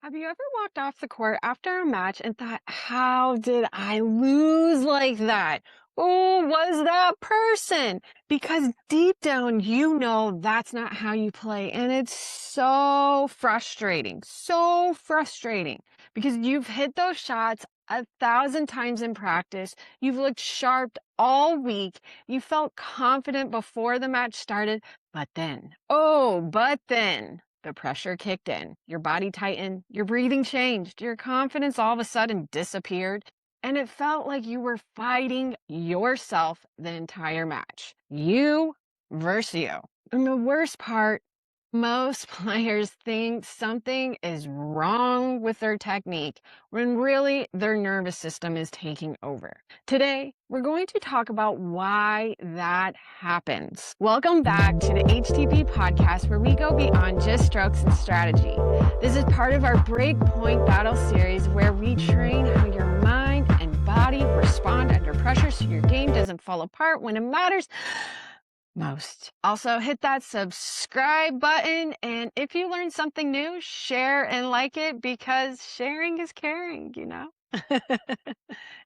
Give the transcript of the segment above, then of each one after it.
Have you ever walked off the court after a match and thought, how did I lose like that? Who was that person? Because deep down, you know that's not how you play. And it's so frustrating because you've hit those shots 1,000 times in practice. You've looked sharp all week. You felt confident before the match started. But then the pressure kicked in, your body tightened, your breathing changed, your confidence all of a sudden disappeared, and it felt like you were fighting yourself the entire match. You versus you. And the worst part, most players think something is wrong with their technique when really their nervous system is taking over. Today, we're going to talk about why that happens. Welcome back to the HTP podcast, where we go beyond just strokes and strategy. This is part of our Breakpoint Battle series, where we train how your mind and body respond under pressure so your game doesn't fall apart when it matters most. Also, hit that subscribe button, and if you learned something new, share and like it, because sharing is caring, you know?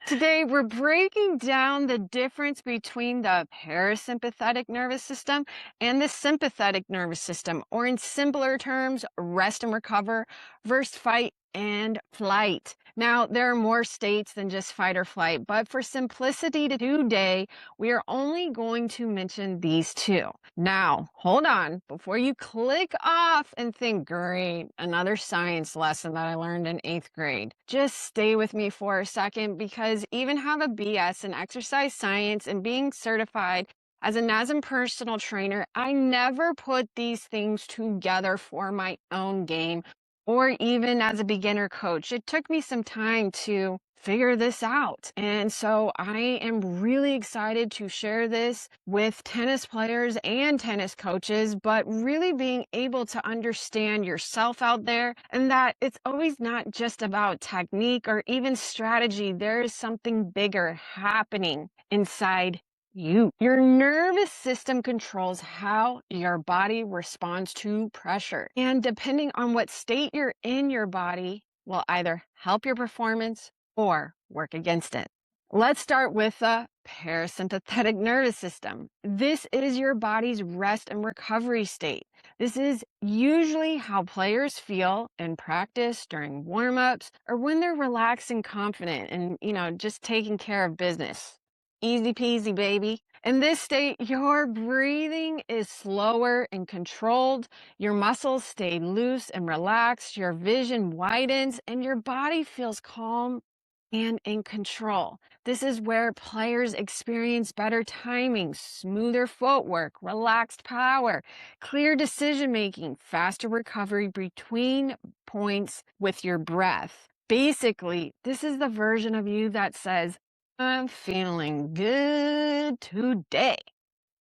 Today, we're breaking down the difference between the parasympathetic nervous system and the sympathetic nervous system, or in simpler terms, rest and recover versus fight and flight. Now, there are more states than just fight or flight, but for simplicity today, we are only going to mention these two. Now, hold on, before you click off and think, great, another science lesson that I learned in 8th grade. Just stay with me for a second, because even have a BS in exercise science and being certified as a NASM personal trainer, I never put these things together for my own game or even as a beginner coach. It took me some time to figure this out. And so I am really excited to share this with tennis players and tennis coaches, but really being able to understand yourself out there, and that it's always not just about technique or even strategy. There is something bigger happening inside you. Your nervous system controls how your body responds to pressure. And depending on what state you're in, your body will either help your performance or work against it. Let's start with the parasympathetic nervous system. This is your body's rest and recovery state. This is usually how players feel in practice, during warm-ups, or when they're relaxed and confident and, just taking care of business. Easy peasy, baby. In this state, your breathing is slower and controlled. Your muscles stay loose and relaxed. Your vision widens and your body feels calm and in control. This is where players experience better timing, smoother footwork, relaxed power, clear decision making, faster recovery between points with your breath. Basically, this is the version of you that says, I'm feeling good today.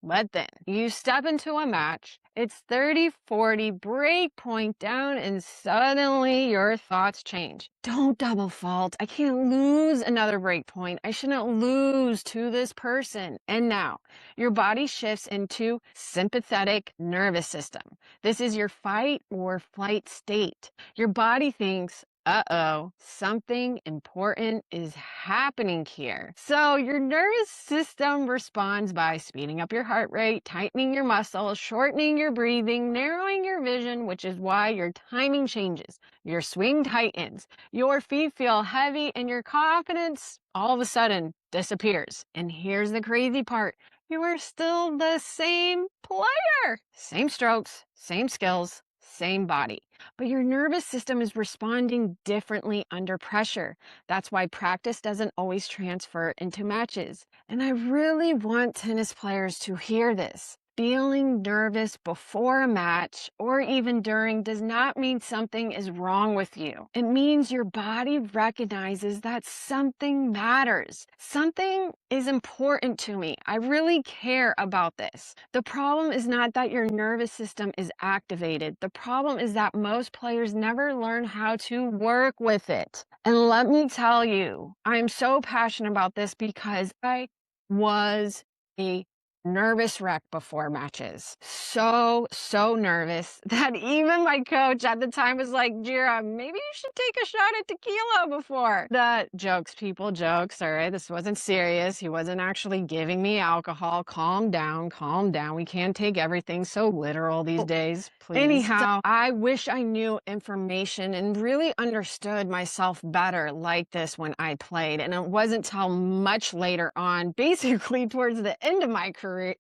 But then you step into a match, it's 30-40, break point down, and suddenly your thoughts change. Don't double fault. I can't lose another break point. I shouldn't lose to this person. And now your body shifts into sympathetic nervous system. This is your fight or flight state. Your body thinks, uh-oh, something important is happening here. So your nervous system responds by speeding up your heart rate, tightening your muscles, shortening your breathing, narrowing your vision, which is why your timing changes. Your swing tightens, your feet feel heavy, and your confidence all of a sudden disappears. And here's the crazy part. You are still the same player. Same strokes, same skills, same body. But your nervous system is responding differently under pressure. That's why practice doesn't always transfer into matches. And I really want tennis players to hear this. Feeling nervous before a match or even during does not mean something is wrong with you. It means your body recognizes that something matters. Something is important to me. I really care about this. The problem is not that your nervous system is activated. The problem is that most players never learn how to work with it. And let me tell you, I'm so passionate about this because I was a Nervous wreck before matches. So nervous that even my coach at the time was like, Gira, maybe you should take a shot at tequila before. The jokes, people, jokes. All right, this wasn't serious. He wasn't actually giving me alcohol. Calm down, calm down. We can't take everything so literal these days, please. Anyhow, I wish I knew information and really understood myself better like this when I played. And it wasn't till much later on, basically towards the end of my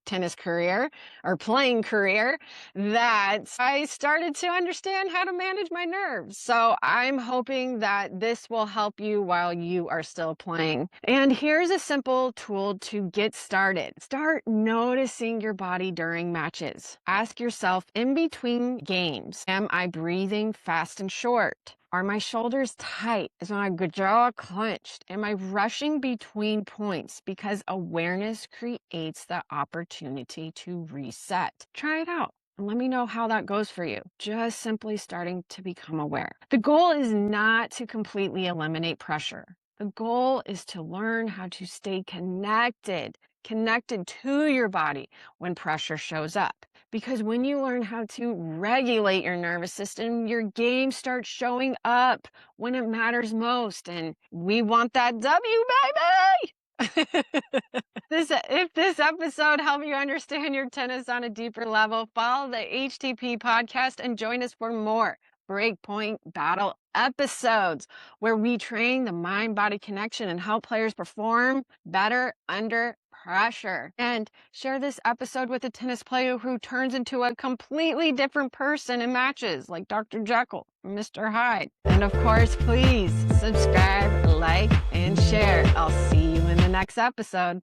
tennis career or playing career, that I started to understand how to manage my nerves. So I'm hoping that this will help you while you are still playing. And here's a simple tool to get started. Start noticing your body during matches. Ask yourself in between games, am I breathing fast and short? Are my shoulders tight? Is my jaw clenched? Am I rushing between points? Because awareness creates the opportunity to reset. Try it out and let me know how that goes for you. Just simply starting to become aware. The goal is not to completely eliminate pressure. The goal is to learn how to stay connected to your body when pressure shows up. Because when you learn how to regulate your nervous system, your game starts showing up when it matters most. And we want that W, baby! If this episode helped you understand your tennis on a deeper level, follow the HTP podcast and join us for more Breakpoint Battle episodes where we train the mind-body connection and help players perform better under pressure. And share this episode with a tennis player who turns into a completely different person in matches, like Dr. Jekyll, Mr. Hyde. And of course, please subscribe, like, and share. I'll see you in the next episode.